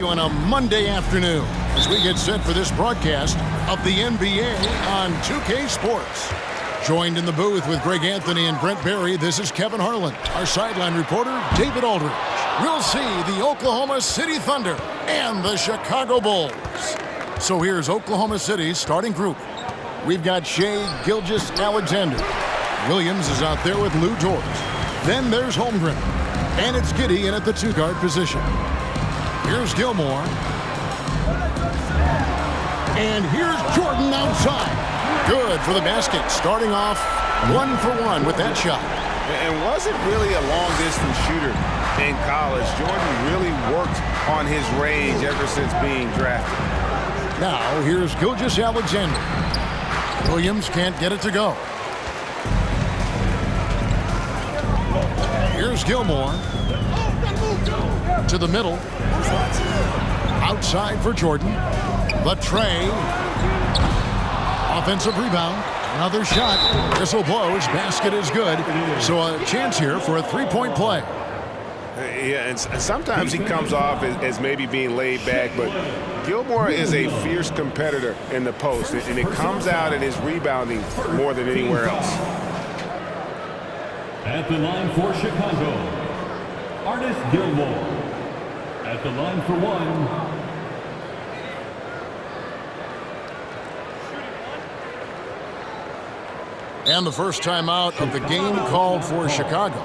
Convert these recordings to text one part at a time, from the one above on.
On a Monday afternoon as we get set for this broadcast of the NBA on 2K Sports. Joined in the booth with Greg Anthony and Brent Barry, this is Kevin Harlan. Our sideline reporter, David Aldridge. We'll see the Oklahoma City Thunder and the Chicago Bulls. So here's Oklahoma City's starting group. We've got Shai Gilgeous-Alexander. Williams is out there with Lou Dort. Then there's Holmgren. And it's Giddey in at the two-guard position. Here's Gilmore. And here's Jordan outside. Good for the basket. Starting off 1 for 1 with that shot. And wasn't really a long-distance shooter in college. Jordan really worked on his range ever since being drafted. Now here's Gilgeous-Alexander. Williams can't get it to go. Here's Gilmore. To the middle. Outside for Jordan. The tray. Offensive rebound. Another shot. Whistle blows. Basket is good. So a chance here for a three-point play. Yeah, and sometimes he comes off as maybe being laid back, but Gilmore is a fierce competitor in the post, and it comes out in his rebounding more than anywhere else. At the line for Chicago, Artis Gilmore. At the line for one. And the first timeout of the game called for Chicago.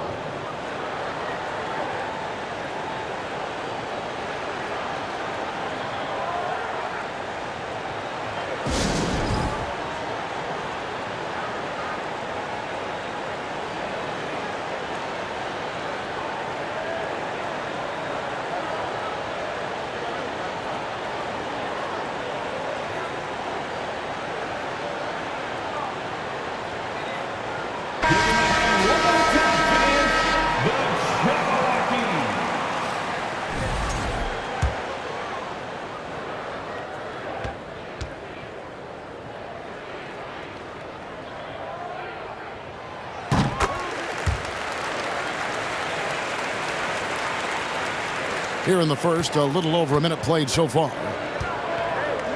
Here in the first, a little over a minute played so far.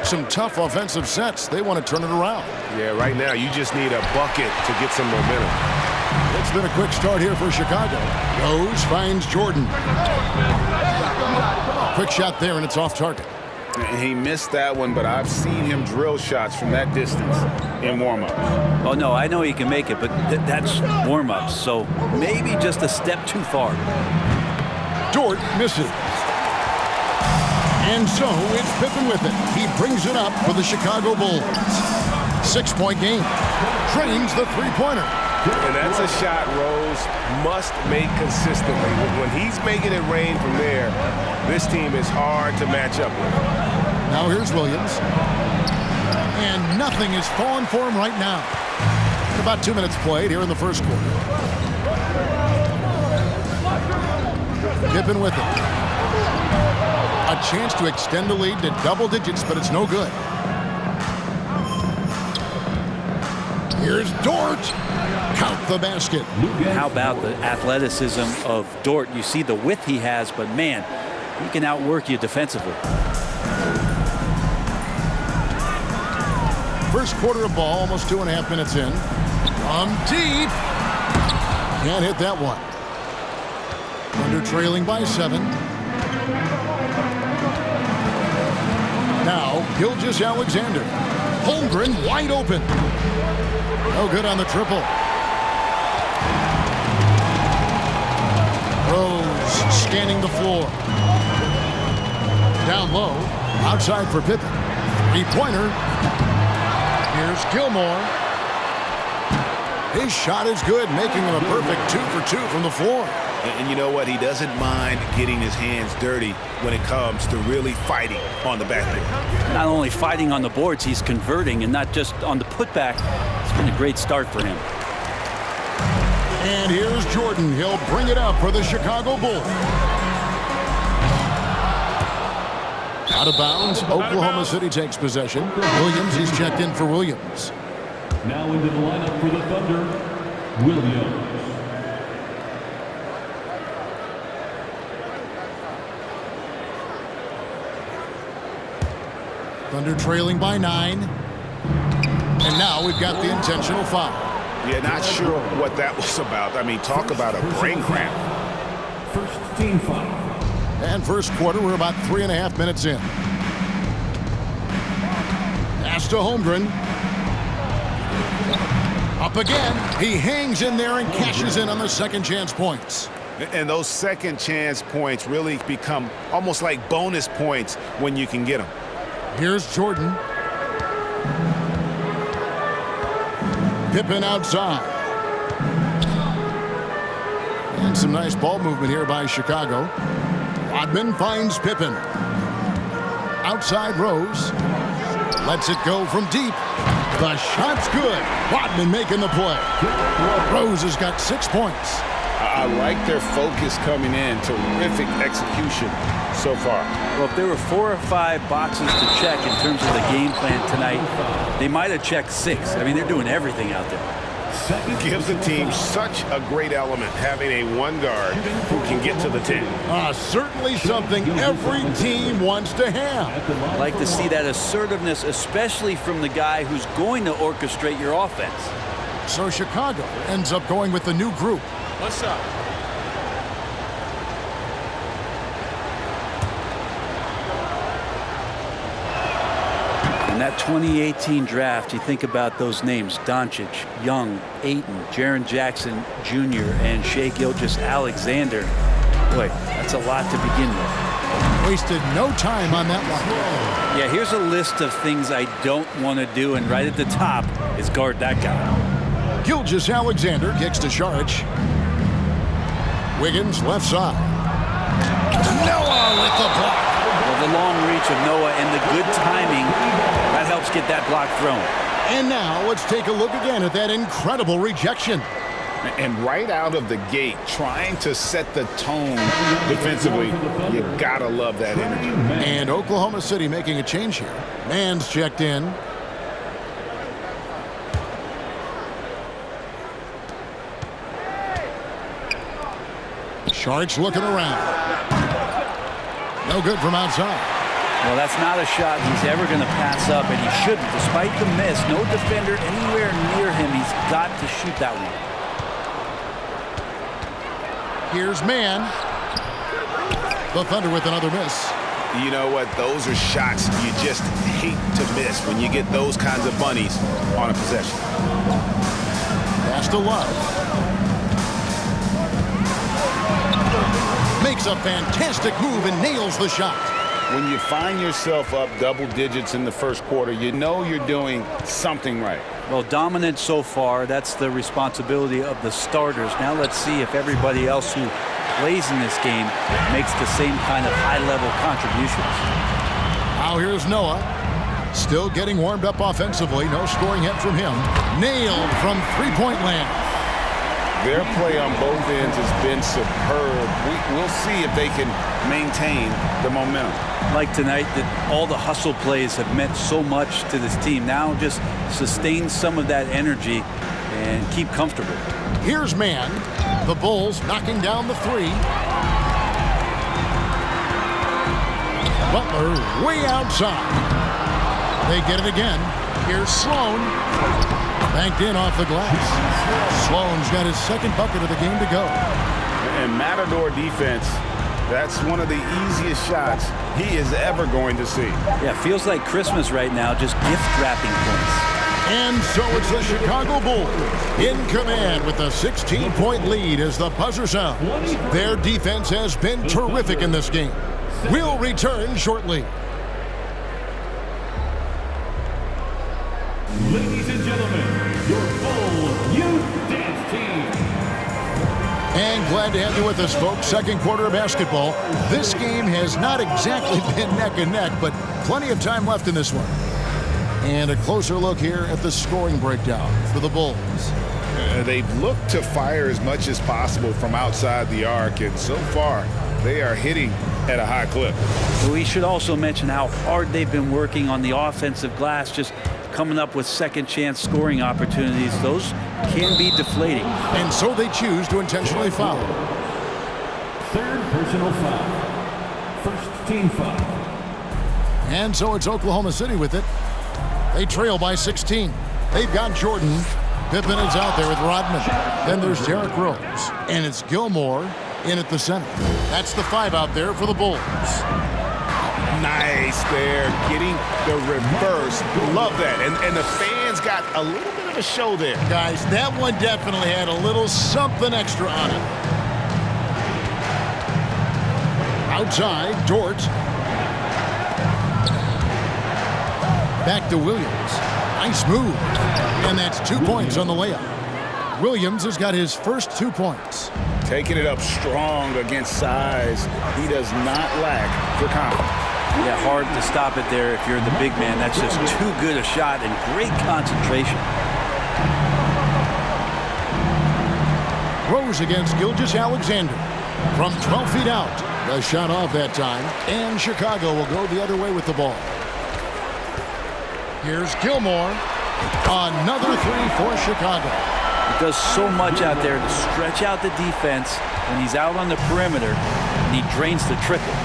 Some tough offensive sets. They want to turn it around. Yeah, right now you just need a bucket to get some momentum. It's been a quick start here for Chicago. Goes, finds Jordan. Quick shot there, and it's off target. He missed that one, but I've seen him drill shots from that distance in warm-ups. Oh, no, I know he can make it, but that's warm-ups, so maybe just a step too far. Dort misses. And so it's Pippen with it. He brings it up for the Chicago Bulls. 6-point game. Trains the three-pointer. And that's a shot Rose must make consistently. When he's making it rain from there, this team is hard to match up with. Now here's Williams. And nothing is falling for him right now. About 2 minutes played here in the first quarter. Pippen with it. A chance to extend the lead to double digits, but it's no good. Here's Dort. Count the basket. How about the athleticism of Dort? You see the width he has, but man, he can outwork you defensively. First quarter of ball, almost 2.5 minutes in. From deep. Can't hit that one. Under trailing by 7. Now, Gilgeous-Alexander. Holmgren wide open. No good on the triple. Rose scanning the floor. Down low. Outside for Pippen. Three-pointer. Here's Gilmore. His shot is good, making him a perfect 2 for 2 from the floor. And you know what? He doesn't mind getting his hands dirty when it comes to really fighting on the backboard. Not only fighting on the boards, he's converting, and not just on the putback. It's been a great start for him. And here's Jordan. He'll bring it up for the Chicago Bulls. Out of bounds. Oklahoma City takes possession. Williams, he's checked in for Williams. Now into the lineup for the Thunder, Williams. Thunder trailing by 9. And now we've got the intentional foul. Yeah, not sure what that was about. I mean, talk about a brain cramp. First team foul. And first quarter, we're about 3.5 minutes in. Pass to Holmgren. Up again. He hangs in there and cashes in on the second chance points. And those second chance points really become almost like bonus points when you can get them. Here's Jordan. Pippen outside. And some nice ball movement here by Chicago. Rodman finds Pippen. Outside Rose. Lets it go from deep. The shot's good. Rodman making the play. Rose has got 6 points. I like their focus coming in. Terrific execution so far. Well, if there were 4 or 5 boxes to check in terms of the game plan tonight, they might have checked 6. I mean, they're doing everything out there. Gives the team such a great element, having a one guard who can get to the 10. Certainly something every team wants to have. I like to see that assertiveness, especially from the guy who's going to orchestrate your offense. So Chicago ends up going with the new group. What's up? In that 2018 draft, you think about those names: Doncic, Young, Ayton, Jaren Jackson Jr., and Shai Gilgeous-Alexander. Boy, that's a lot to begin with. Wasted no time on that one. Yeah, here's a list of things I don't want to do, and right at the top is guard that guy. Gilgeous-Alexander kicks to Saric. Wiggins left side. Noah with the block. Well, the long reach of Noah and the good timing, that helps get that block thrown. And now let's take a look again at that incredible rejection. And right out of the gate, trying to set the tone defensively, you gotta love that energy. And Oklahoma City making a change here. Mann's checked in. Sharks looking around. No good from outside. Well, that's not a shot he's ever going to pass up, and he shouldn't. Despite the miss, no defender anywhere near him. He's got to shoot that one. Here's Mann. The Thunder with another miss. You know what? Those are shots you just hate to miss when you get those kinds of bunnies on a possession. Pass to Love. Makes a fantastic move and nails the shot. When you find yourself up double digits in the first quarter, you know you're doing something right. Well, dominant so far. That's the responsibility of the starters. Now let's see if everybody else who plays in this game makes the same kind of high-level contributions. Now here's Noah. Still getting warmed up offensively. No scoring hit from him. Nailed from three-point land. Their play on both ends has been superb. We'll see if they can maintain the momentum. Like tonight, that all the hustle plays have meant so much to this team. Now just sustain some of that energy and keep comfortable. Here's Mann. The Bulls knocking down the three. Butler way outside. They get it again. Here's Sloan. Banked in off the glass. Sloan's got his second bucket of the game to go. And Matador defense, that's one of the easiest shots he is ever going to see. Yeah, feels like Christmas right now, just gift wrapping points. And so it's the Chicago Bulls in command with a 16-point lead as the buzzer sounds. Their defense has been terrific in this game. We'll return shortly. Ladies and gentlemen, your full youth dance team. And glad to have you with us, folks. Second quarter of basketball. This game has not exactly been neck and neck, but plenty of time left in this one. And a closer look here at the scoring breakdown for the Bulls. They've looked to fire as much as possible from outside the arc, and so far they are hitting at a high clip. We should also mention how hard they've been working on the offensive glass, just coming up with second chance scoring opportunities. Those can be deflating. And so they choose to intentionally foul. Third personal foul. First team foul. And so it's Oklahoma City with it. They trail by 16. They've got Jordan. Pippen is out there with Rodman. Then there's Derrick Rose. And it's Gilmore in at the center. That's the 5 out there for the Bulls. Nice there, getting the reverse. Love that. And the fans got a little bit of a show there. Guys, that one definitely had a little something extra on it. Outside, Dort. Back to Williams. Nice move. And that's 2 points on the layup. Williams has got his first 2 points. Taking it up strong against size. He does not lack for confidence. Yeah, hard to stop it there if you're the big man. That's just too good a shot and great concentration. Rose against Gilgeous-Alexander. From 12 feet out. The shot off that time. And Chicago will go the other way with the ball. Here's Gilmore. Another 3 for Chicago. He does so much out there to stretch out the defense when he's out on the perimeter, and he drains the triple.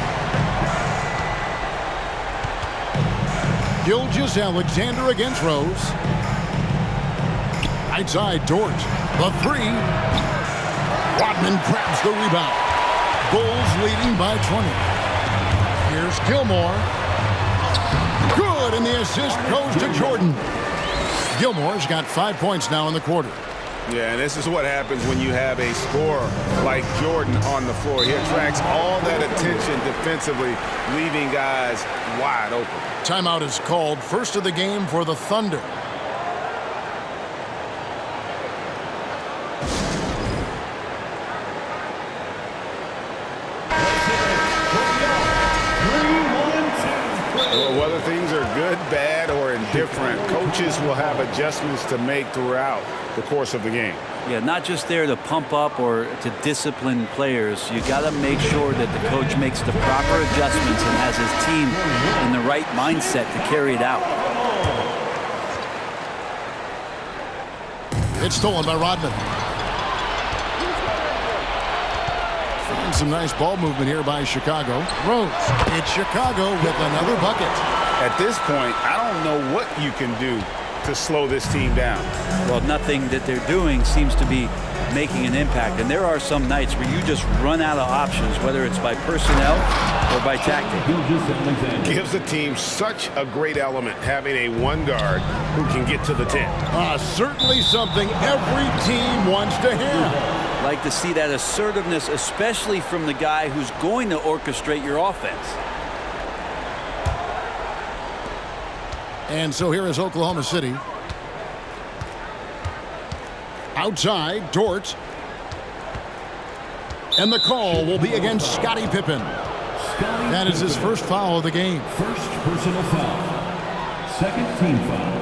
Gilgeous-Alexander against Rose. Outside, Dort. The 3. Rodman grabs the rebound. Bulls leading by 20. Here's Gilmore. Good, and the assist goes to Jordan. Gilmore's got 5 points now in the quarter. Yeah, and this is what happens when you have a scorer like Jordan on the floor. He attracts all that attention defensively, leaving guys wide open. Timeout is called. First of the game for the Thunder. Well, whether things are good, bad, or indifferent, coaches will have adjustments to make throughout the course of the game. Yeah, not just there to pump up or to discipline players. You got to make sure that the coach makes the proper adjustments and has his team in the right mindset to carry it out. It's stolen by Rodman. And some nice ball movement here by Chicago. Rose. It's Chicago with another bucket. At this point, I don't know what you can do to slow this team down. Well, nothing that they're doing seems to be making an impact. And there are some nights where you just run out of options, whether it's by personnel or by tactic. Gives the team such a great element having a one guard who can get to the 10. Certainly something every team wants to have. Like to see that assertiveness, especially from the guy who's going to orchestrate your offense. And so here is Oklahoma City. Outside, Dort. And the call will be against Scottie Pippen. That is his first foul of the game. First personal foul. Second team foul.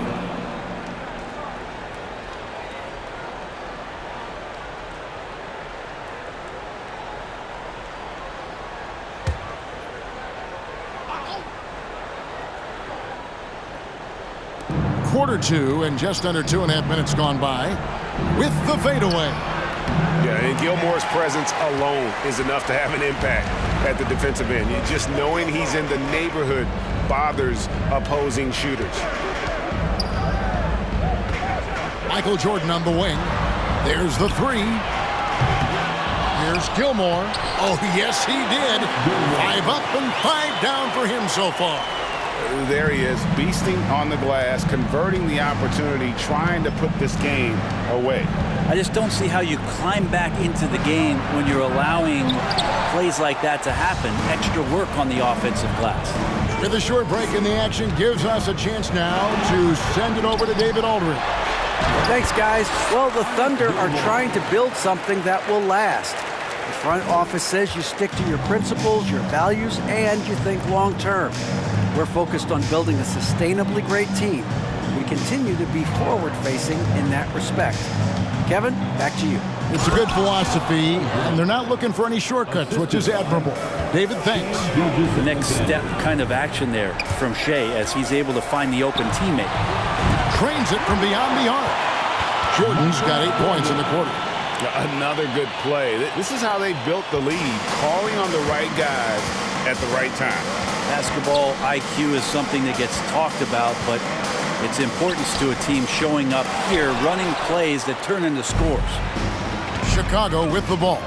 Quarter 2 and just under 2.5 minutes gone by with the fadeaway. Yeah, and Gilmore's presence alone is enough to have an impact at the defensive end. Just knowing he's in the neighborhood bothers opposing shooters. Michael Jordan on the wing. There's the 3. Here's Gilmore. Oh, yes, he did. 5 up and 5 down for him so far. There he is, beasting on the glass, converting the opportunity, trying to put this game away. I just don't see how you climb back into the game when you're allowing plays like that to happen. Extra work on the offensive glass. With a short break in the action gives us a chance now to send it over to David Aldridge. Thanks, guys. Well, the Thunder are trying to build something that will last. The front office says you stick to your principles, your values, and you think long term. We're focused on building a sustainably great team. We continue to be forward-facing in that respect. Kevin, back to you. It's a good philosophy, and they're not looking for any shortcuts, which is admirable. David, thanks. The next step kind of action there from Shea as he's able to find the open teammate. Trains it from beyond the arc. Jordan's got 8 points in the quarter. Another good play. This is how they built the lead, calling on the right guys at the right time. Basketball IQ is something that gets talked about, but its importance to a team showing up here, running plays that turn into scores. Chicago with the ball.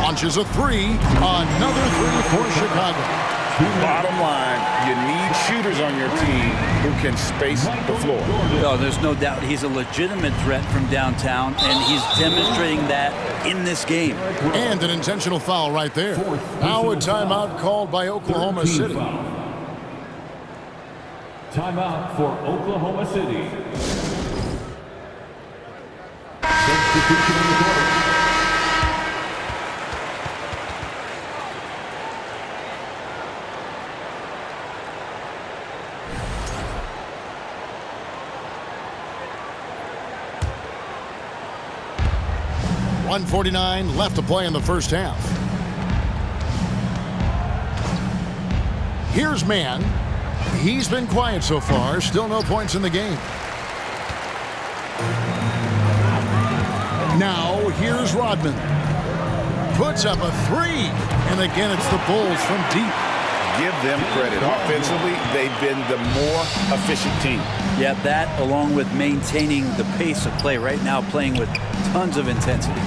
Launches a three. Another three for Chicago. Bottom line, you need shooters on your team who can space the floor. Oh, there's no doubt he's a legitimate threat from downtown, and he's demonstrating that in this game. And an intentional foul right there. Now a timeout called by Oklahoma City. Timeout for Oklahoma City. Substitution on the court. .149 left to play in the first half. Here's Mann. He's been quiet so far. Still no points in the game. Now here's Rodman. Puts up a three. And again, it's the Bulls from deep. Give them credit. Offensively, they've been the more efficient team. Yeah, that along with maintaining the pace of play right now, playing with tons of intensity.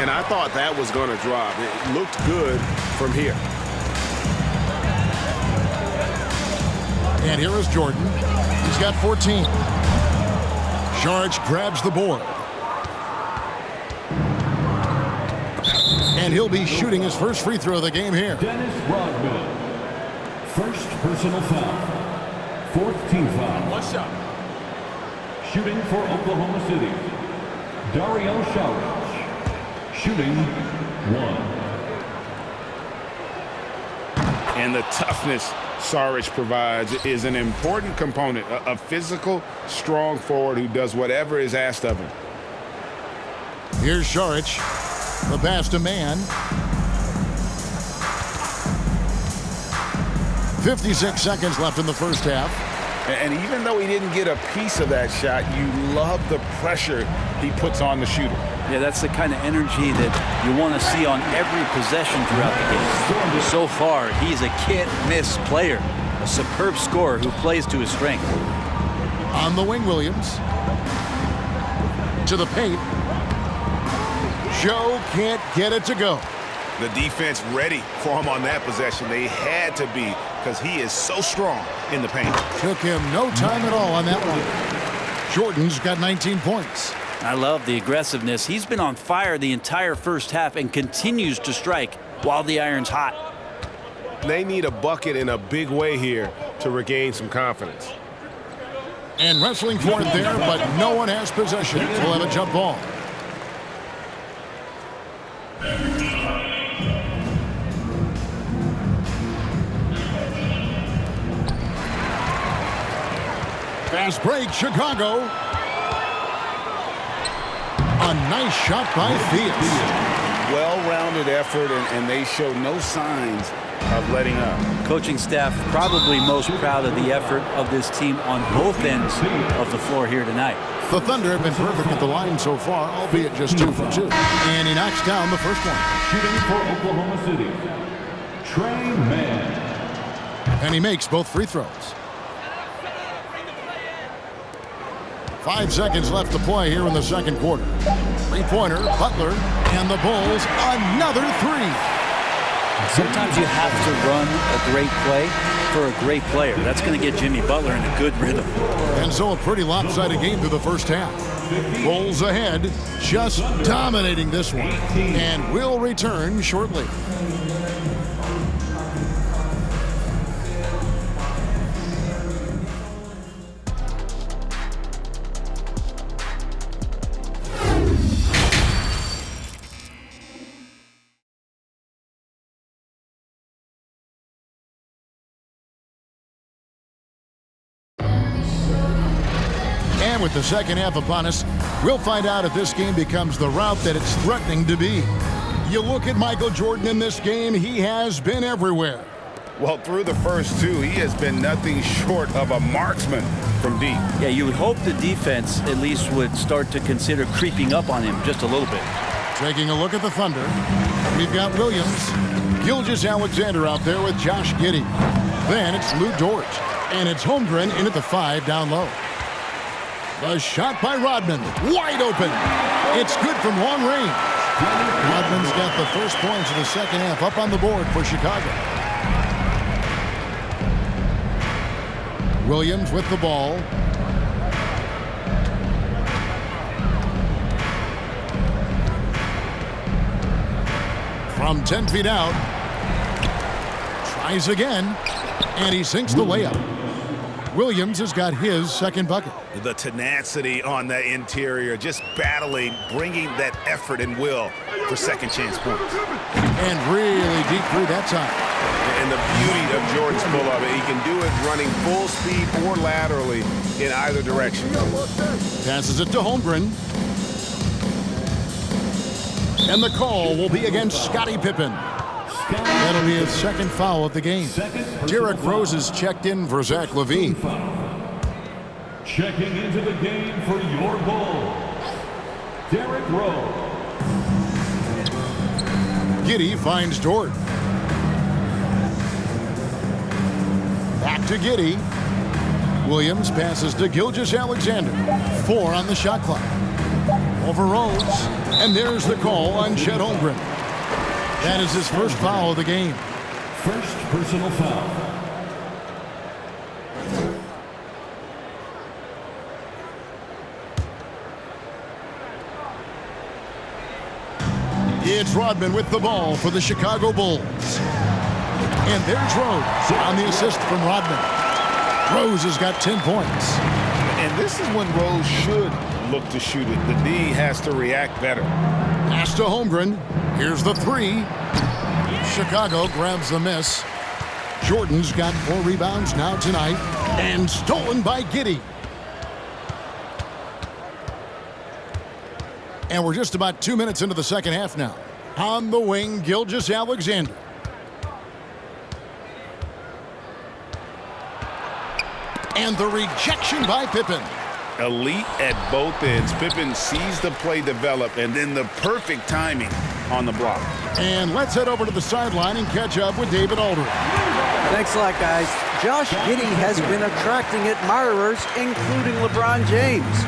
And I thought that was going to drop. It looked good from here. And here is Jordan. He's got 14. Saric grabs the board. And he'll be shooting his first free throw of the game here. Dennis Rodman. First personal foul. Fourth team foul. One shot. Shooting for Oklahoma City. Dario Saric. Shooting one. And the toughness Saric provides is an important component. A physical, strong forward who does whatever is asked of him. Here's Saric. The pass to Mann. 56 seconds left in the first half. And even though he didn't get a piece of that shot, you love the pressure he puts on the shooter. Yeah, that's the kind of energy that you want to see on every possession throughout the game. So far, he's a can't-miss player, a superb scorer who plays to his strength. On the wing, Williams. To the paint. Joe can't get it to go. The defense ready for him on that possession. They had to be because he is so strong in the paint. Took him no time at all on that one. Jordan's got 19 points. I love the aggressiveness. He's been on fire the entire first half and continues to strike while the iron's hot. They need a bucket in a big way here to regain some confidence. And wrestling for it there, but no one has possession. We'll have a jump ball. Fast break, Chicago. A nice shot by Theus. Well-rounded effort, and they show no signs of letting up. Coaching staff probably most proud of the effort of this team on both ends of the floor here tonight. The Thunder have been perfect at the line so far, albeit just 2 for 2. And he knocks down the first one. Shooting for Oklahoma City. Trey Mann. And he makes both free throws. 5 seconds left to play here in the second quarter. Three-pointer, Butler, and the Bulls, another three. Sometimes you have to run a great play for a great player. That's going to get Jimmy Butler in a good rhythm. And so a pretty lopsided game through the first half. Bulls ahead, just dominating this one. And will return shortly. And with the second half upon us, we'll find out if this game becomes the route that it's threatening to be. You look at Michael Jordan in this game, he has been everywhere. Well, through the first two, he has been nothing short of a marksman from deep. Yeah, you would hope the defense at least would start to consider creeping up on him just a little bit. Taking a look at the Thunder, we've got Williams. Gilgeous-Alexander out there with Josh Giddey. Then it's Lou Dort. And it's Holmgren in at the 5 down low. The shot by Rodman. Wide open. It's good from long range. Rodman's got the first points of the second half up on the board for Chicago. Williams with the ball. From 10 feet out. Tries again. And he sinks the layup. Williams has got his second bucket. The tenacity on the interior, just battling, bringing that effort and will for second chance points. And really deep through that time. And the beauty of Jordan's pull-up, he can do it running full speed or laterally in either direction. Passes it to Holmgren. And the call will be against Scottie Pippen. That'll be his second foul of the game. Derrick Rose is checked in for Zach LaVine. Checking into the game for your Bulls, Derrick Rose. Giddey finds Dort. Back to Giddey. Williams passes to Gilgeous-Alexander. 4 on the shot clock. Over Rose. And there's the call on Chet Holmgren. That is his first foul of the game. First personal foul. It's Rodman with the ball for the Chicago Bulls. And there's Rose on the assist from Rodman. Rose has got 10 points. And this is when Rose should look to shoot it. The D has to react better. Pass to Holmgren. Here's the 3. Chicago grabs the miss. Jordan's got 4 rebounds now tonight. And stolen by Giddey. And we're just about 2 minutes into the second half now. On the wing, Gilgeous-Alexander. And the rejection by Pippen. Elite at both ends. Pippen sees the play develop, and then the perfect timing on the block. And let's head over to the sideline and catch up with David Aldridge. Thanks a lot, guys. Josh Giddey has been attracting admirers, including LeBron James.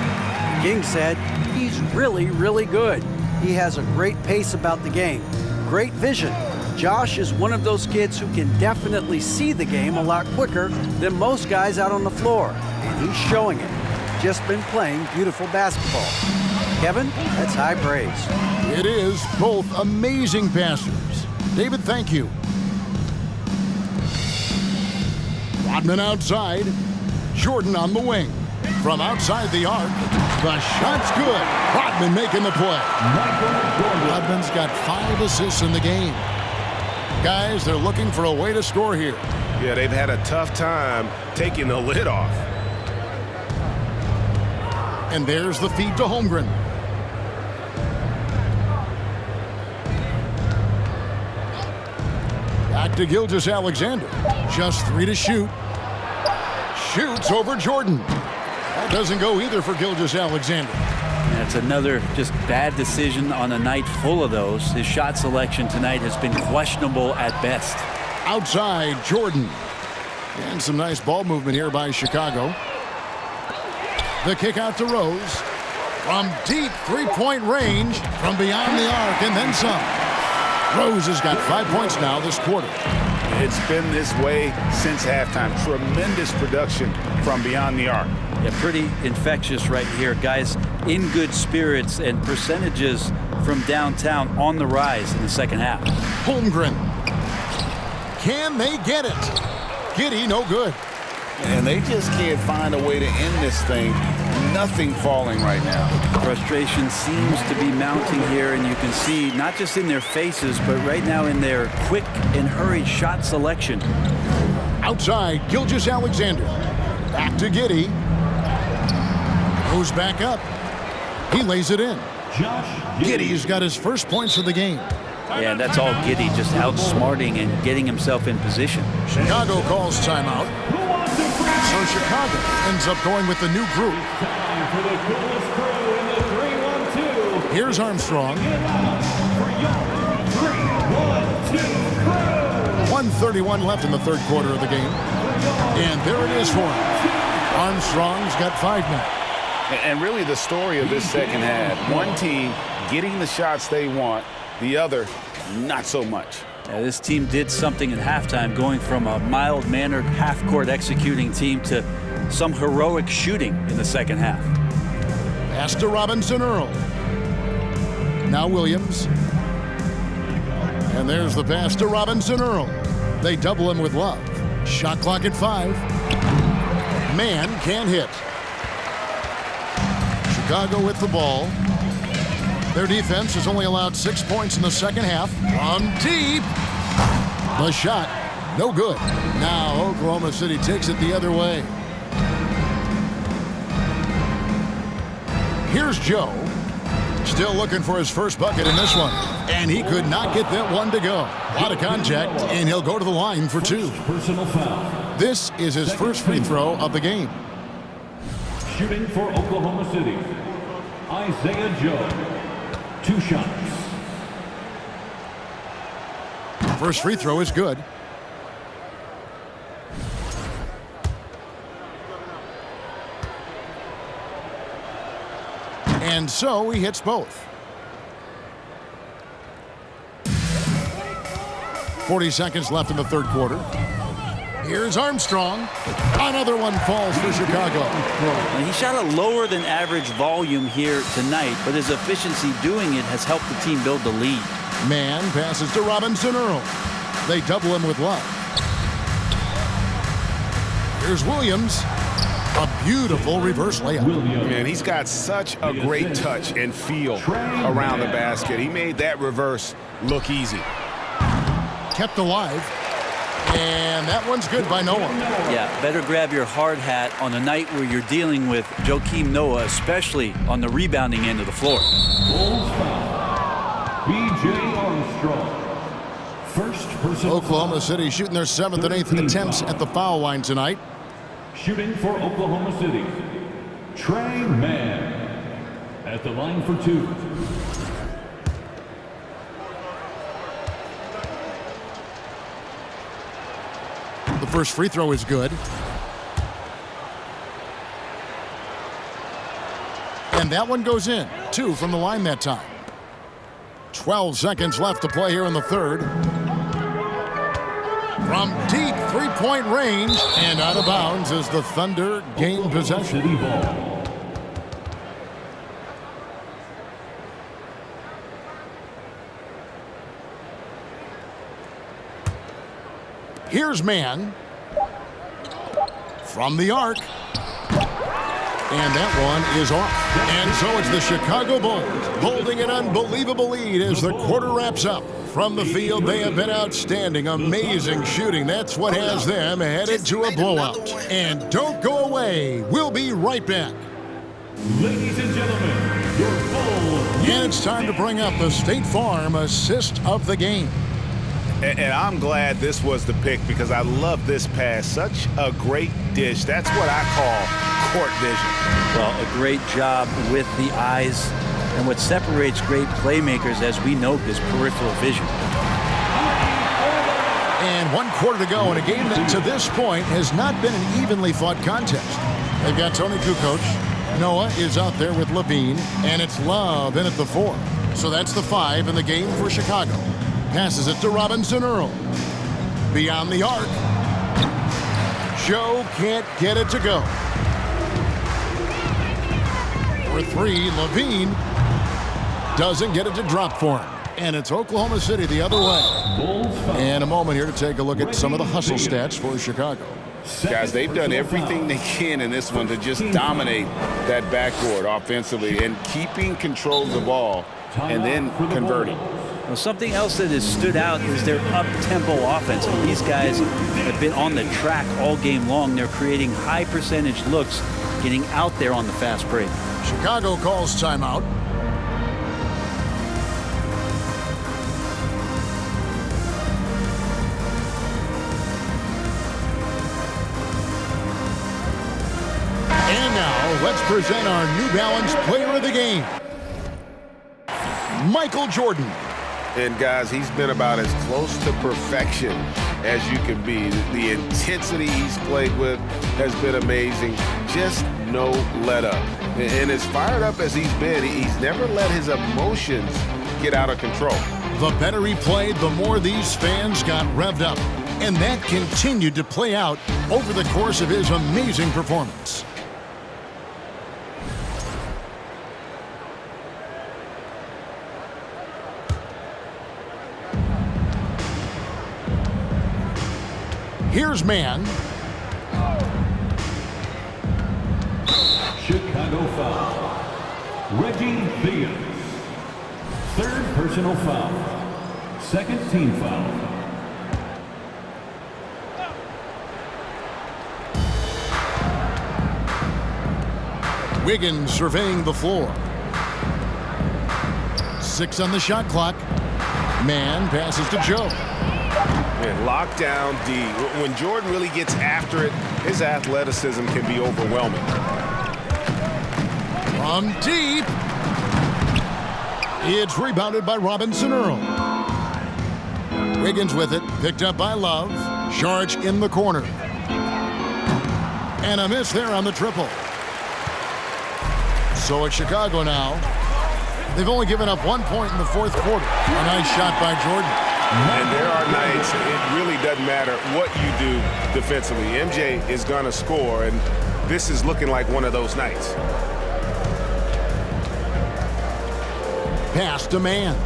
King said he's really, really good. He has a great pace about the game, great vision. Josh is one of those kids who can definitely see the game a lot quicker than most guys out on the floor, and he's showing it. Just been playing beautiful basketball. Kevin, that's high praise. It is. Both amazing passers. David, thank you. Rodman outside. Jordan on the wing. From outside the arc. The shot's good. Rodman making the play. Rodman's got 5 assists in the game. Guys, they're looking for a way to score here. Yeah, they've had a tough time taking the lid off. And there's the feed to Holmgren. Back to Gilgeous-Alexander. Just 3 to shoot. Shoots over Jordan. That doesn't go either for Gilgeous-Alexander. That's another just bad decision on a night full of those. His shot selection tonight has been questionable at best. Outside, Jordan. And some nice ball movement here by Chicago. The kick out to Rose. From deep three-point range, from beyond the arc, and then some. Rose has got 5 points now this quarter. It's been this way since halftime. Tremendous production from beyond the arc. Yeah, pretty infectious right here. Guys in good spirits and percentages from downtown on the rise in the second half. Holmgren. Can they get it? Giddey, no good. And they just can't find a way to end this thing. Nothing falling right now. Frustration seems to be mounting here, and you can see not just in their faces, but right now in their quick and hurried shot selection. Outside, Gilgeous-Alexander. Back to Giddey. Goes back up. He lays it in. Giddey's got his first points of the game. Yeah, that's all Giddey, just outsmarting and getting himself in position. Chicago calls timeout. So Chicago ends up going with the new group. Here's Armstrong. 3-1-2 crew. 2:31 left in the third quarter of the game. And there it is for him. Armstrong's got 5 now. And really the story of this second half, one team getting the shots they want, the other not so much. This team did something at halftime, going from a mild-mannered half-court executing team to some heroic shooting in the second half. Pass to Robinson Earl. Now Williams. And there's the pass to Robinson Earl. They double him with Love. Shot clock at 5. Man can't hit. Chicago with the ball. Their defense has only allowed 6 points in the second half. From deep. The shot, no good. Now Oklahoma City takes it the other way. Here's Joe. Still looking for his first bucket in this one. And he could not get that one to go. A lot of contact, and he'll go to the line for 2. Personal foul. This is his first free throw of the game. Shooting for Oklahoma City, Isaiah Joe. 2 shots. First free throw is good. And so he hits both. 40 seconds left in the third quarter. Here's Armstrong. Another one falls for Chicago. And he shot a lower than average volume here tonight, but his efficiency doing it has helped the team build the lead. Man passes to Robinson Earl. They double him with Love. Here's Williams. A beautiful reverse layup. Man, he's got such a great touch and feel around the basket. He made that reverse look easy. Kept alive. And that one's good by Noah. Yeah, better grab your hard hat on a night where you're dealing with Joakim Noah, especially on the rebounding end of the floor. Bulls foul. B.J. Armstrong. First personal Oklahoma foul. City shooting their 7th and 8th attempts at the foul line tonight. Shooting for Oklahoma City, Trey Mann at the line for 2. The first free throw is good. And that one goes in. 2 from the line that time. 12 seconds left to play here in the third. From deep three-point range and out of bounds as the Thunder gain possession. City ball. Here's Man. From the arc. And that one is off. And so it's the Chicago Bulls holding an unbelievable lead as the quarter wraps up. From the field, they have been outstanding. Amazing shooting. That's what has them headed to a blowout. And don't go away. We'll be right back. Ladies and gentlemen, your Bulls. And it's time to bring up the State Farm assist of the game. And I'm glad this was the pick because I love this pass. Such a great dish. That's what I call court vision. Well, a great job with the eyes. And what separates great playmakers, as we note, is peripheral vision. And 1 quarter to go in a game that to this point has not been an evenly fought contest. They've got Tony Kukoc. Noah is out there with Levine. And it's Love in at the 4. So that's the 5 in the game for Chicago. Passes it to Robinson Earl. Beyond the arc. Joe can't get it to go. For 3, Levine doesn't get it to drop for him. And it's Oklahoma City the other way. And a moment here to take a look at some of the hustle stats for Chicago. Guys, they've done everything they can in this one to just dominate that backboard offensively and keeping control of the ball and then converting. Well, something else that has stood out is their up-tempo offense. And these guys have been on the track all game long. They're creating high-percentage looks, getting out there on the fast break. Chicago calls timeout. And now, let's present our New Balance Player of the Game, Michael Jordan. And guys, he's been about as close to perfection as you can be. The intensity he's played with has been amazing. Just no let up. And as fired up as he's been, he's never let his emotions get out of control. The better he played, the more these fans got revved up. And that continued to play out over the course of his amazing performance. Here's man. Chicago foul. Reggie Theus. Third personal foul. Second team foul. Wiggins surveying the floor. 6 on the shot clock. Man passes to Joe. And locked down D. When Jordan really gets after it, his athleticism can be overwhelming. From deep. It's rebounded by Robinson Earl. Wiggins with it. Picked up by Love. Saric in the corner. And a miss there on the triple. So it's Chicago now. They've only given up 1 point in the fourth quarter. A nice shot by Jordan. And there are nights it really doesn't matter what you do defensively. MJ is going to score, and this is looking like one of those nights. Pass to man.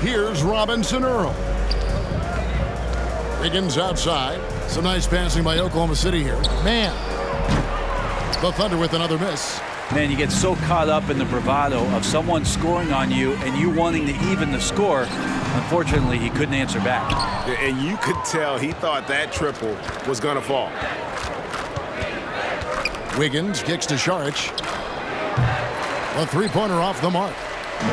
Here's Robinson Earl. Wiggins outside. Some nice passing by Oklahoma City here. Man. The Thunder with another miss. Man, you get so caught up in the bravado of someone scoring on you and you wanting to even the score. Unfortunately, he couldn't answer back. And you could tell he thought that triple was going to fall. Wiggins kicks to Saric. A three-pointer off the mark.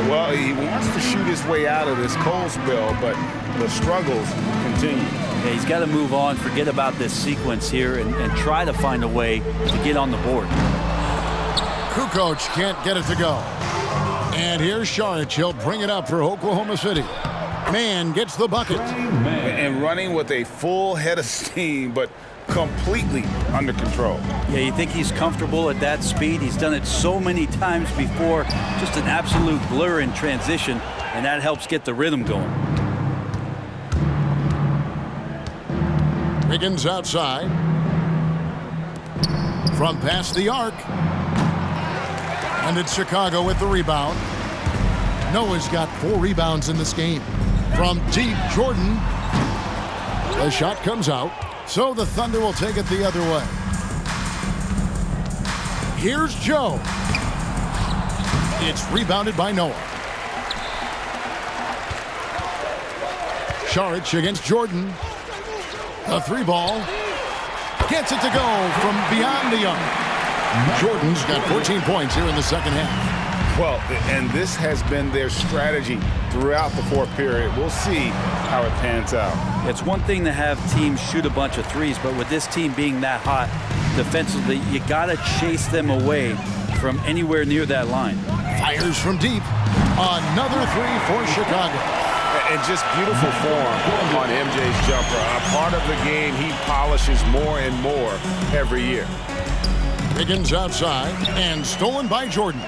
Well, he wants to shoot his way out of this cold spell, but the struggles continue. Yeah, he's got to move on, forget about this sequence here, and try to find a way to get on the board. Kukoc can't get it to go. And here's Saric. He'll bring it up for Oklahoma City. Man gets the bucket. And running with a full head of steam, but completely under control. Yeah, you think he's comfortable at that speed. He's done it so many times before. Just an absolute blur in transition, and that helps get the rhythm going. Wiggins outside. From past the arc. And it's Chicago with the rebound. Noah's got 4 rebounds in this game. From deep, Jordan. The shot comes out. So the Thunder will take it the other way. Here's Joe. It's rebounded by Noah. Saric against Jordan. The 3-ball. Gets it to go from beyond the arc. Jordan's got 14 points here in the second half. Well, and this has been their strategy throughout the fourth period. We'll see how it pans out. It's one thing to have teams shoot a bunch of threes, but with this team being that hot defensively, you got to chase them away from anywhere near that line. Fires from deep. Another 3 for Chicago. And just beautiful form on MJ's jumper. A part of the game he polishes more and more every year. Wiggins outside and stolen by Jordan.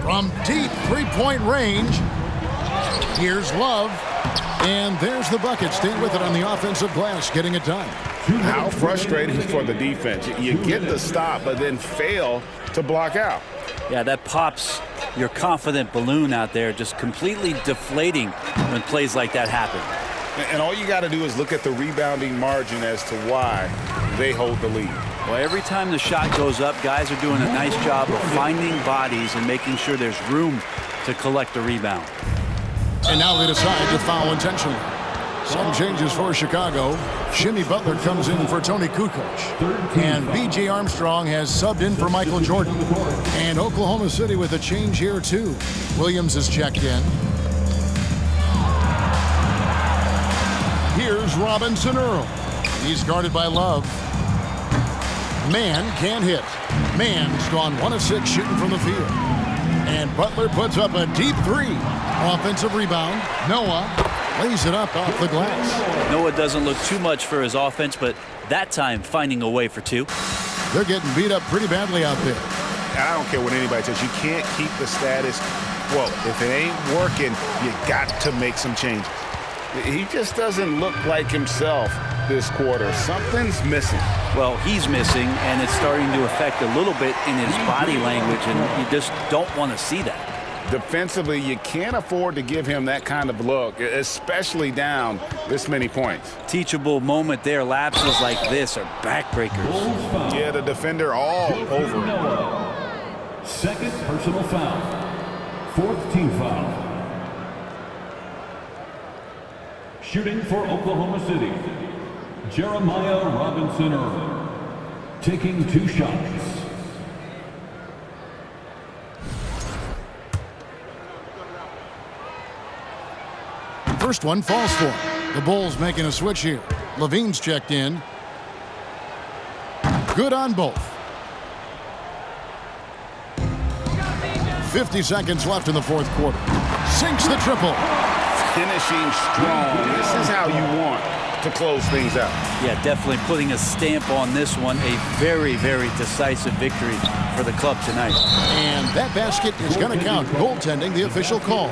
From deep 3-point range, here's Love. And there's the bucket. Staying with it on the offensive glass, getting it done. How frustrating for the defense. You get the stop, but then fail to block out. Yeah, that pops your confident balloon out there, just completely deflating when plays like that happen. And all you got to do is look at the rebounding margin as to why they hold the lead. Well, every time the shot goes up, guys are doing a nice job of finding bodies and making sure there's room to collect the rebound. And now they decide to foul intentionally. Some changes for Chicago. Jimmy Butler comes in for Tony Kukoc. And B.J. Armstrong has subbed in for Michael Jordan. And Oklahoma City with a change here, too. Williams is checked in. Here's Robinson Earl. He's guarded by Love. Man can't hit. Man's gone 1 of 6 shooting from the field. And Butler puts up a deep 3. Offensive rebound. Noah lays it up off the glass. Noah doesn't look too much for his offense, but that time finding a way for two. They're getting beat up pretty badly out there. I don't care what anybody says. You can't keep the status quo. If it ain't working, you got to make some changes. He just doesn't look like himself this quarter. Something's missing. Well, he's missing, and it's starting to affect a little bit in his body language, and you just don't want to see that. Defensively, you can't afford to give him that kind of look, especially down this many points. Teachable moment there. Lapses like this are backbreakers. Yeah, the defender all over it. Second personal foul. Fourth team foul. Shooting for Oklahoma City, Jeremiah Robinson Earl, taking 2 shots. First one falls for him. The Bulls making a switch here. Levine's checked in. Good on both. 50 seconds left in the fourth quarter. Sinks the triple. Finishing strong. This is how you want to close things out. Yeah, definitely putting a stamp on this one. A very, very decisive victory for the club tonight. And that basket is going to count. Goaltending, the official call.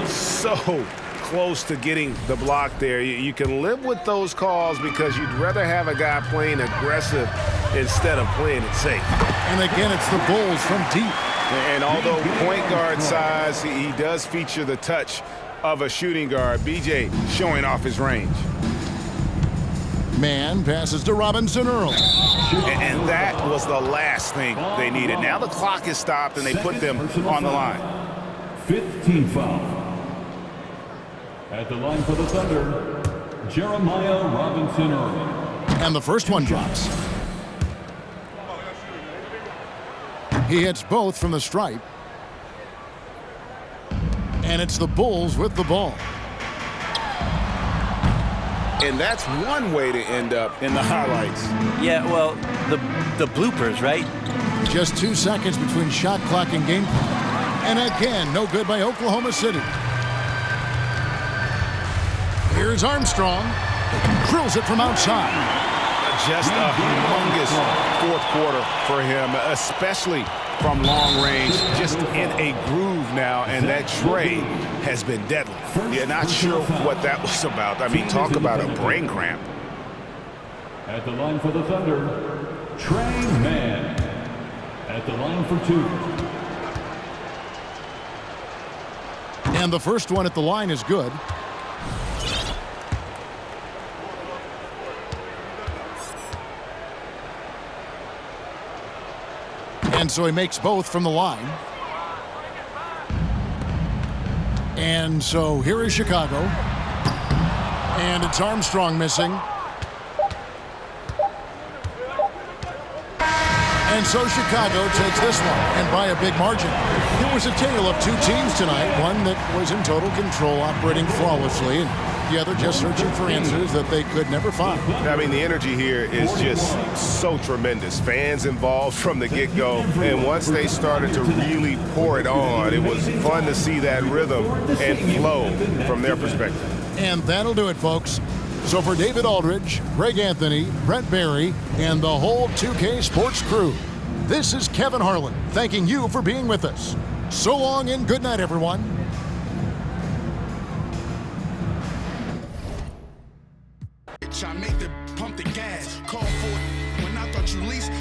So close to getting the block there. You can live with those calls because you'd rather have a guy playing aggressive instead of playing it safe. And again, it's the Bulls from deep. And although point guard size, he does feature the touch of a shooting guard. BJ showing off his range. Man passes to Robinson Earl. And that was the last thing they needed. Now the clock is stopped and they put them on the line. Fifth team foul. At the line for the Thunder, Jeremiah Robinson Earl. And the first one drops. He hits both from the stripe. And it's the Bulls with the ball. And that's one way to end up in the highlights. Yeah, well, the bloopers, right? Just 2 seconds between shot clock and game clock. And again, no good by Oklahoma City. Here's Armstrong. Drills it from outside. Just a humongous fourth quarter for him, especially from long range, just in a groove now, and that tray has been deadly. You're not sure what that was about. I mean, talk about a brain cramp. At the line for the Thunder, Trey Mann. At the line for 2. And the first one at the line is good. And so he makes both from the line. And so here is Chicago. And it's Armstrong missing. And so Chicago takes this one, and by a big margin. It was a tale of two teams tonight, one that was in total control, operating flawlessly, and the other just searching for answers that they could never find. I mean, the energy here is just so tremendous. Fans involved from the get-go, and once they started to really pour it on, it was fun to see that rhythm and flow from their perspective. And that'll do it, folks. So for David Aldridge, Greg Anthony, Brent Barry, and the whole 2K Sports crew, this is Kevin Harlan thanking you for being with us. So long and good night, everyone. I make the pump the gas. Call